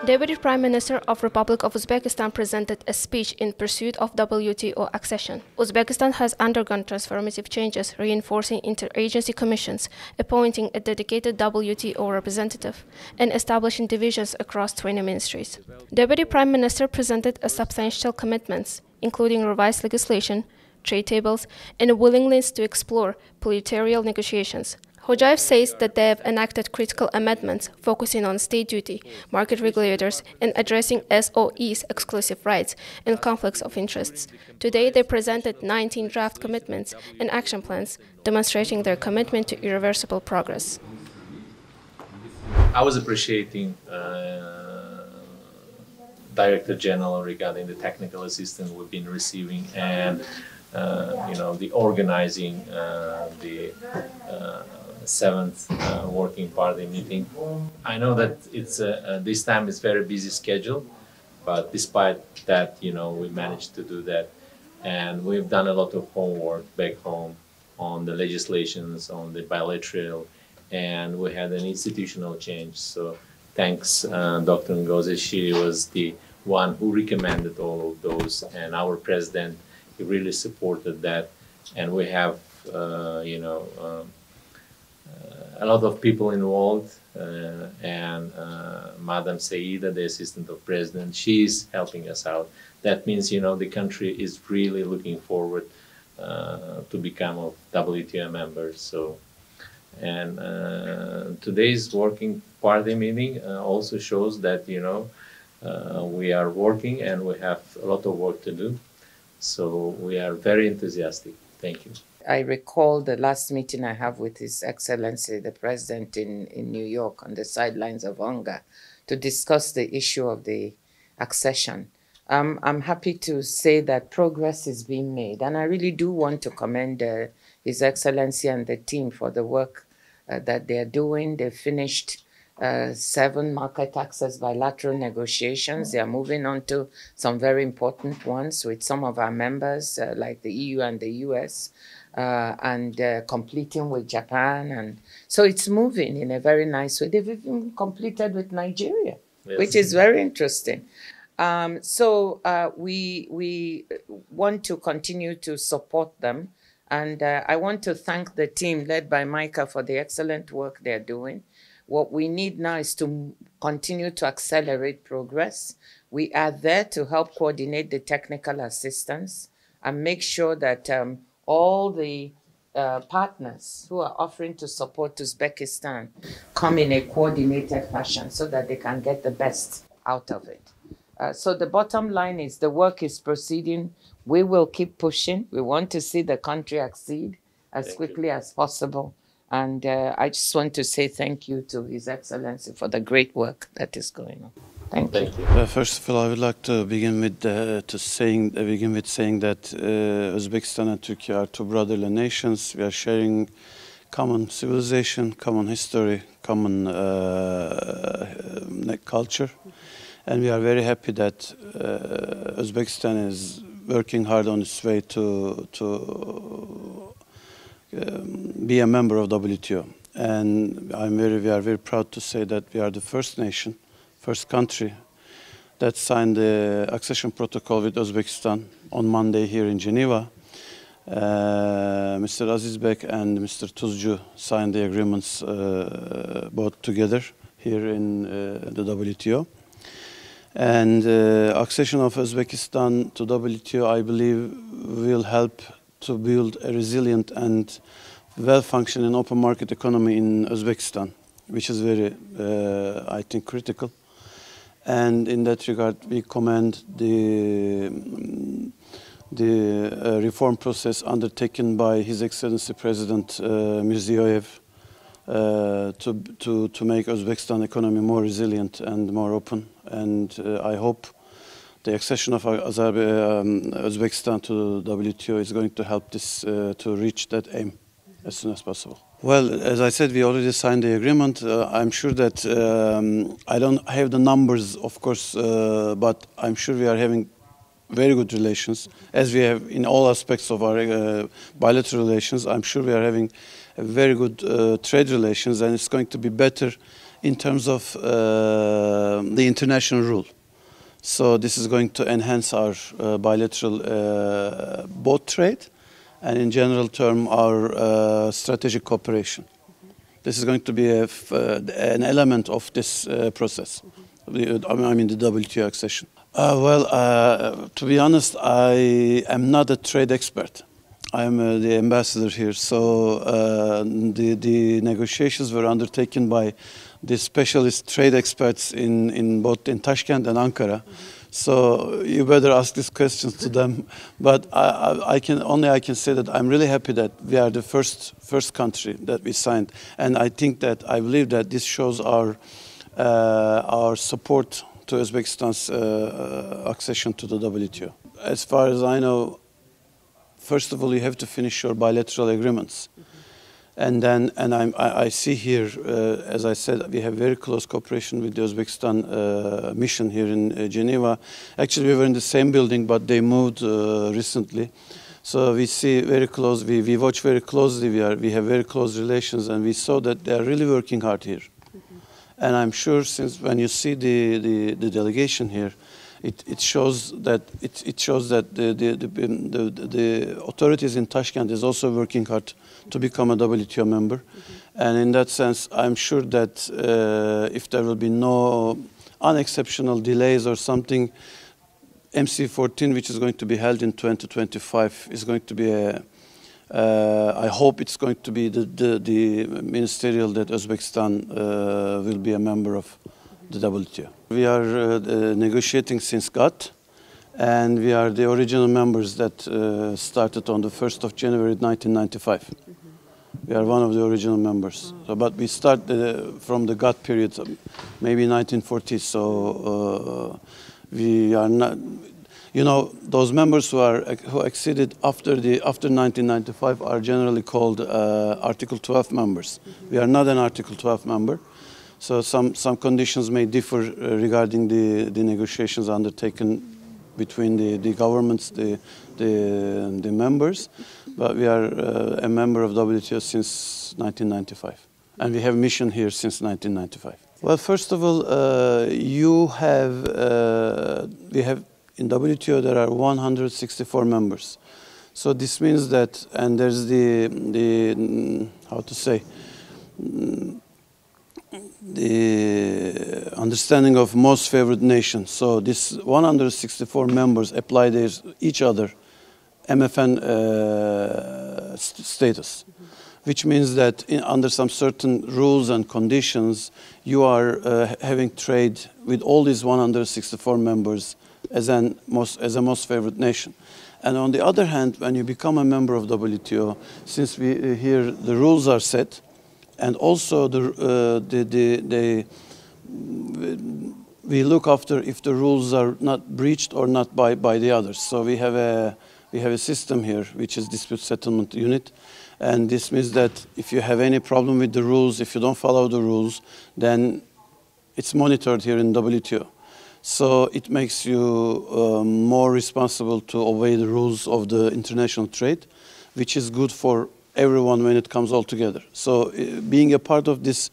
Deputy Prime Minister of Republic of Uzbekistan presented a speech in pursuit of WTO accession. Uzbekistan has undergone transformative changes, reinforcing interagency commissions, appointing a dedicated WTO representative, and establishing divisions across 20 ministries. Deputy Prime Minister presented a substantial commitments, including revised legislation, trade tables, and a willingness to explore bilateral negotiations. Hojayev says that they have enacted critical amendments focusing on state duty, market regulators, and addressing SOE's exclusive rights and conflicts of interests. Today, they presented 19 draft commitments and action plans, demonstrating their commitment to irreversible progress. I was appreciating Director General regarding the technical assistance we've been receiving and the organizing the seventh working party meeting. I know that it's this time it's very busy schedule, but despite that, we managed to do that, and we've done a lot of homework back home on the legislations, on the bilateral, and we had an institutional change. So thanks, Dr. Ngozi. She was the one who recommended all of those, and our president, he really supported that, and we have a lot of people involved, and Madam Saida, the Assistant of President, she's helping us out. That means, the country is really looking forward to become a WTO member. So, and today's working party meeting also shows that, we are working and we have a lot of work to do. So we are very enthusiastic. Thank you. I recall the last meeting I have with His Excellency, the President in New York on the sidelines of UNGA to discuss the issue of the accession. I'm happy to say that progress is being made, and I really do want to commend His Excellency and the team for the work that they're doing. They finished 7 market access bilateral negotiations. They are moving on to some very important ones with some of our members like the EU and the US. And completing with Japan, and so it's moving in a very nice way. They've even completed with Nigeria, yes, which is very interesting. We want to continue to support them, and I want to thank the team led by Micah for the excellent work they're doing. What we need now is to continue to accelerate progress. We are there to help coordinate the technical assistance and make sure that all the partners who are offering to support Uzbekistan come in a coordinated fashion so that they can get the best out of it. So the bottom line is the work is proceeding. We will keep pushing. We want to see the country accede as quickly as possible. And I just want to say thank you to His Excellency for the great work that is going on. Thank you. First of all, I would like to begin with saying that Uzbekistan and Turkey are two brotherly nations. We are sharing common civilization, common history, common culture, and we are very happy that Uzbekistan is working hard on its way to be a member of WTO. And we are very proud to say that we are the first nation, first country that signed the accession protocol with Uzbekistan on Monday here in Geneva. Mr. Azizbek and Mr. Tuzcu signed the agreements both together here in the WTO. And accession of Uzbekistan to WTO, I believe, will help to build a resilient and well-functioning open market economy in Uzbekistan, which is very, I think, critical. And in that regard, we commend the reform process undertaken by His Excellency President Mirziyoyev to make Uzbekistan economy more resilient and more open. And I hope the accession of Uzbekistan to WTO is going to help this to reach that aim as soon as possible. Well, as I said, we already signed the agreement. I'm sure that I don't have the numbers, of course, but I'm sure we are having very good relations, as we have in all aspects of our bilateral relations. I'm sure we are having a very good trade relations, and it's going to be better in terms of the international rule. So this is going to enhance our bilateral boat trade and in general term our strategic cooperation. This is going to be an element of this process. I mean the WTO accession. To be honest, I am not a trade expert. I am the ambassador here, so the negotiations were undertaken by the specialist trade experts in both in Tashkent and Ankara. So you better ask these questions to them. But I can say that I'm really happy that we are the first country that we signed, and I believe that this shows our support to Uzbekistan's accession to the WTO. As far as I know, first of all, you have to finish your bilateral agreements. And I see here, as I said, we have very close cooperation with the Uzbekistan mission here in Geneva. Actually, we were in the same building, but they moved recently. So we see very close, we watch very closely, we have very close relations, and we saw that they are really working hard here. And I'm sure since when you see the delegation here, it shows that the authorities in Tashkent is also working hard to become a WTO member, and in that sense, I'm sure that if there will be no unexceptional delays or something, MC14, which is going to be held in 2025, is going to be I hope it's going to be the ministerial that Uzbekistan will be a member of the WTO. We are negotiating since GATT, and we are the original members that started on the 1st of January 1995. We are one of the original members. So, but we start from the GATT period, maybe 1940s, so we are not, you know, those members who exceeded after 1995 are generally called Article 12 members. We are not an Article 12 member. So some conditions may differ regarding the negotiations undertaken between the governments, the members, but we are a member of WTO since 1995, and we have mission here since 1995. Well, first of all, we have in WTO there are 164 members, so this means that, and there's the how to say, the understanding of most favored nation. So this 164 members apply each other MFN status, which means that under some certain rules and conditions, you are having trade with all these 164 members as a most favored nation. And on the other hand, when you become a member of WTO, since here the rules are set, and also we look after if the rules are not breached or not by the others. So we have a system here which is dispute settlement unit, and this means that if you have any problem with the rules, if you don't follow the rules, then it's monitored here in WTO. So it makes you more responsible to obey the rules of the international trade, which is good for everyone when it comes all together. So being a part of this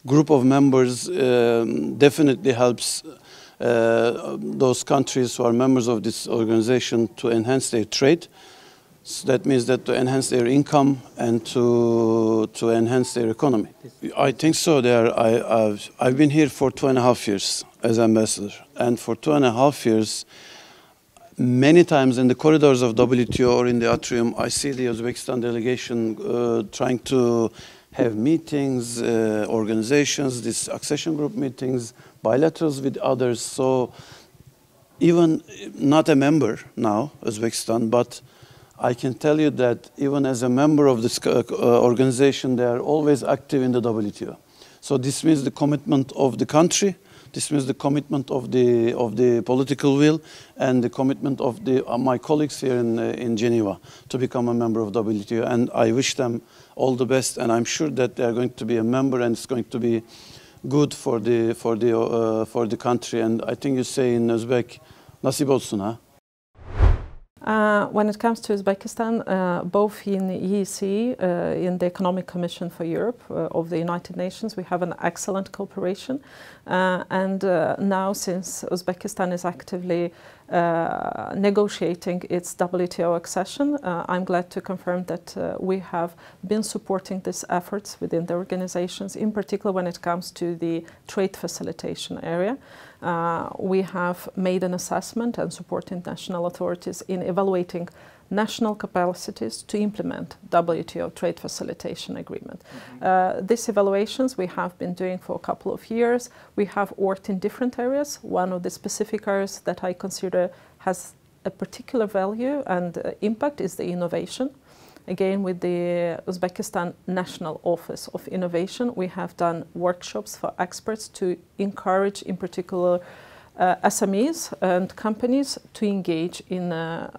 group of members definitely helps those countries who are members of this organization to enhance their trade. So that means that to enhance their income and to enhance their economy. I think so. I've been here for 2.5 years as ambassador, and for 2.5 years, many times in the corridors of WTO or in the atrium, I see the Uzbekistan delegation trying to have meetings, organizations, these accession group meetings, bilaterals with others. So even not a member now, Uzbekistan, but I can tell you that even as a member of this organization, they are always active in the WTO. So this means the commitment of the country. This means the commitment of the political will and the commitment of my colleagues here in Geneva to become a member of WTO. And I wish them all the best. And I'm sure that they are going to be a member, and it's going to be good for the country. And I think you say in Uzbek, nasip olsun ha. When it comes to Uzbekistan, both in EEC, in the Economic Commission for Europe of the United Nations, we have an excellent cooperation. And now, since Uzbekistan is actively negotiating its WTO accession, I'm glad to confirm that we have been supporting these efforts within the organizations, in particular when it comes to the trade facilitation area. We have made an assessment and supporting national authorities in evaluating national capacities to implement WTO trade facilitation agreement. These evaluations we have been doing for a couple of years. We have worked in different areas. One of the specific areas that I consider has a particular value and impact is the innovation. Again, with the Uzbekistan National Office of Innovation, we have done workshops for experts to encourage, in particular, SMEs and companies to engage in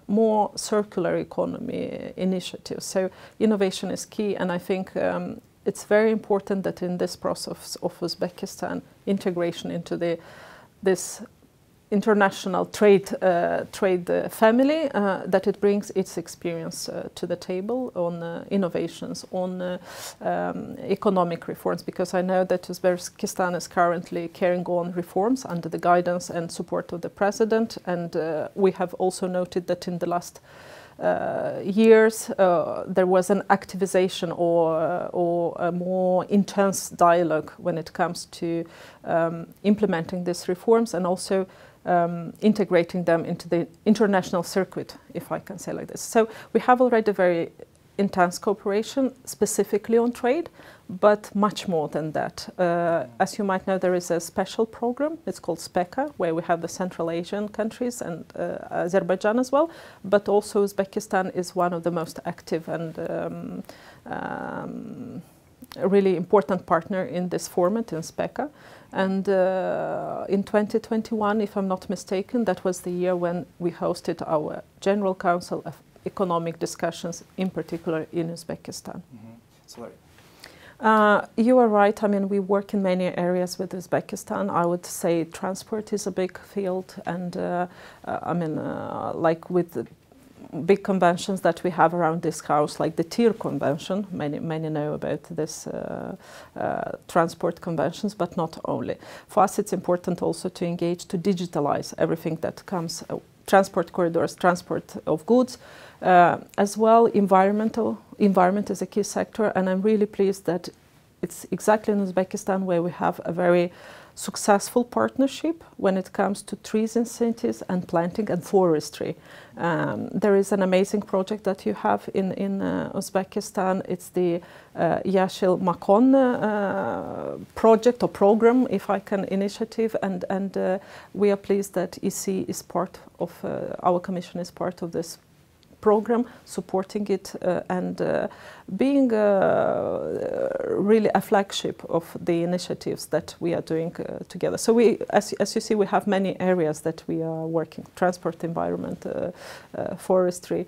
more circular economy initiatives. So innovation is key, and I think it's very important that in this process of Uzbekistan integration into this international trade family, that it brings its experience to the table on innovations, on economic reforms, because I know that Uzbekistan is currently carrying on reforms under the guidance and support of the president, and we have also noted that in the last years there was an activization or a more intense dialogue when it comes to implementing these reforms and also integrating them into the international circuit, if I can say like this. So we have already very intense cooperation specifically on trade, but much more than that. As you might know, there is a special program, it's called SPECA, where we have the Central Asian countries and Azerbaijan as well, but also Uzbekistan is one of the most active and a really important partner in this format in SPECA. And in 2021, if I'm not mistaken, that was the year when we hosted our General Council of Economic discussions, in particular in Uzbekistan. Sorry. You are right. I mean, we work in many areas with Uzbekistan. I would say transport is a big field, and I mean, like with the big conventions that we have around this house, like the TIR convention. Many know about this transport conventions, but not only. For us, it's important also to engage to digitalize everything that comes, transport corridors, transport of goods, as well. Environment is a key sector, and I'm really pleased that it's exactly in Uzbekistan where we have a very successful partnership when it comes to trees in cities and planting and forestry. There is an amazing project that you have in Uzbekistan. It's the Yashil Makon project or program, if I can, initiative, and we are pleased that EC is part of, our commission is part of this program, supporting it and being really a flagship of the initiatives that we are doing together. So we, as you see, we have many areas that we are working: transport, environment, forestry,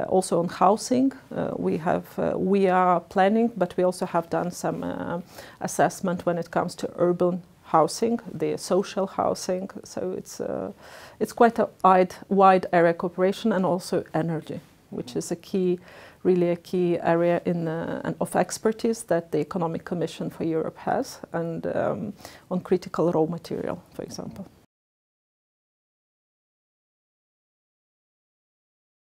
also on housing. We are planning, but we also have done some assessment when it comes to urban housing, the social housing. So it's quite a wide area cooperation, and also energy, which is a key, really a key area of expertise that the Economic Commission for Europe has, and on critical raw material, for example.